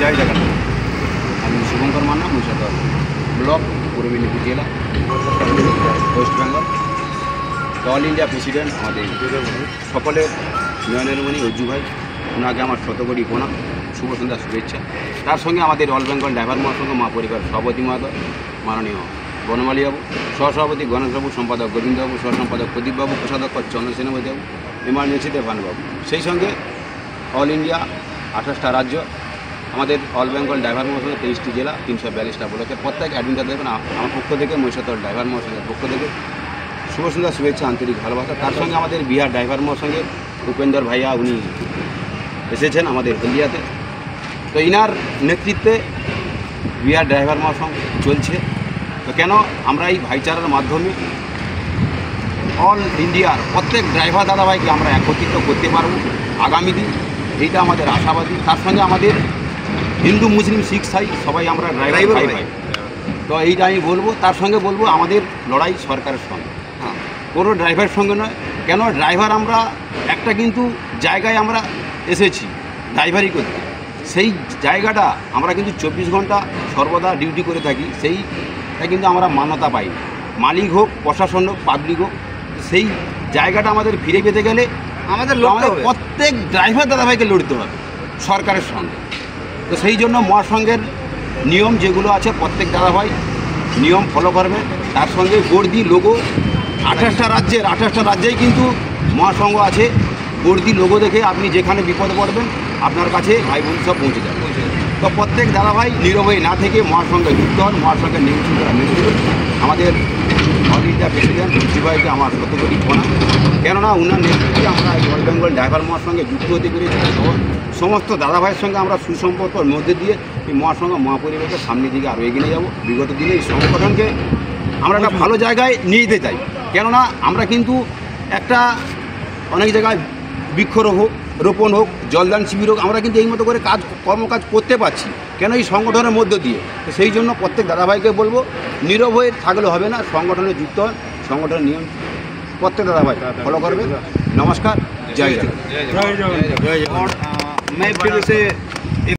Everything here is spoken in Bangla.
জয় জগন্নাথ। আমি শুভঙ্কর মান্না, মুর্শিদাবাদ ব্লক, পূর্ব মেদিনীপুর জেলা, West Bengal. All India president আমাদের সকলের নয়নেরমণি অজ্জু ভাই, ওনাকে আমার শতকোটি প্রণাম, শুভ সন্ধ্যা শুভেচ্ছা। তার সঙ্গে আমাদের অল বেঙ্গল ড্রাইভার মহাসংঘ মা পরিবার সভাপতি মহোদয় মাননীয় বনমালী বাবু, সহসভাপতি গণেশবাবু, সম্পাদক গোবিন্দবাবু, সহসম্পাদক প্রদীপবাবু, কোষাধ্যক্ষ চন্দ্রসেনাপতি বাবু, এমার্জেন্সিতে ভানুবাবু। সেই সঙ্গে অল ইন্ডিয়া 28টা রাজ্য, আমাদের অল বেঙ্গল ড্রাইভার মহাসংঘ 23টি জেলা, 342টা ব্লকের প্রত্যেক অ্যাডমিনটা দেখবেন আমার পক্ষ থেকে, মহিষাদল ড্রাইভার মহাসংঘের পক্ষ থেকে শুভ সন্ধ্যা শুভেচ্ছা, আন্তরিক ভালোবাসা। তার সঙ্গে আমাদের বিহার ড্রাইভার মহাসংঘে উপেন্দর ভাইয়া, উনি এসেছেন আমাদের হলদিয়াতে। তো ইনার নেতৃত্বে বিহার ড্রাইভার মহাসংঘ চলছে। তো কেন আমরা এই ভাইচারার মাধ্যমে অল ইন্ডিয়ার প্রত্যেক ড্রাইভার দাদাভাইকে আমরা একত্রিত করতে পারব আগামী দিন, এইটা আমাদের আশাবাদী। তার সঙ্গে আমাদের হিন্দু মুসলিম শিখ সাই সবাই আমরা ড্রাইভার ভাই। তো এইটা আমি বলবো। তার সঙ্গে বলবো আমাদের লড়াই সরকারের সঙ্গে, কোনো ড্রাইভারের সঙ্গে নয়। কেন ড্রাইভার আমরা একটা কিন্তু জায়গায় আমরা এসেছি ড্রাইভারি করতে, সেই জায়গাটা আমরা কিন্তু 24 ঘন্টা সর্বদা ডিউটি করে থাকি, সেইটা কিন্তু আমরা মান্যতা পাই। মালিক হোক, প্রশাসন হোক, পাবলিক হোক, সেই জায়গাটা আমাদের ফিরে পেতে গেলে আমাদের প্রত্যেক ড্রাইভার দাদাভাইকে লড়তে হবে সরকারের সঙ্গে। তো সেই জন্য মহাসংঘের নিয়ম যেগুলো আছে প্রত্যেক দাদাভাই নিয়ম ফলো করবে। তার সঙ্গে বর্দি লোগো 28টা রাজ্যেই কিন্তু মহাসংঘ আছে। বর্দি লোগো দেখে আপনি যেখানে বিপদে পড়বেন আপনার কাছে ভাই বোন সব পৌঁছে যাবে। তো প্রত্যেক দাদাভাই নিরবহী না থেকে মহাসংঘে যুক্ত হন, মহাসংঘের নিয়ম শৃঙ্খলা মেনে চলুন। আমাদের অল ইন্ডিয়া প্রেসিডেন্ট অজ্জু ভাইকে আমার শতকোটি প্রণাম। কেননা ওনার নেতৃত্বে আমরা এই অল বেঙ্গল ড্রাইভার মহাসংঘে যুক্ত হতে পেরেছি। সমস্ত দাদাভাইয়ের সঙ্গে আমরা সুসম্পর্কর মধ্যে দিয়ে এই মহাসংঘ মহাপরিবারকে সামনের দিকে আরও এগিয়ে নিয়ে যাবো। বিগত দিনে এই সংগঠনকে আমরা একটা ভালো জায়গায় নিয়ে যেতে চাই। কেননা আমরা কিন্তু একটা অনেক জায়গায় বৃক্ষরোপণ হোক, জলদান শিবির হোক, আমরা কিন্তু এই মতো করে কর্মকাজ করতে পারছি কেন এই সংগঠনের মধ্য দিয়ে। তো সেই জন্য প্রত্যেক দাদাভাইকে বলবো নীরব হয়ে থাকলে হবে না, সংগঠনে যুক্ত হন। সংগঠনের নিয়ম প্রত্যেক दादा फॉलो करबे। नमस्कार, जय जगन्नाथ। और मैं फिर से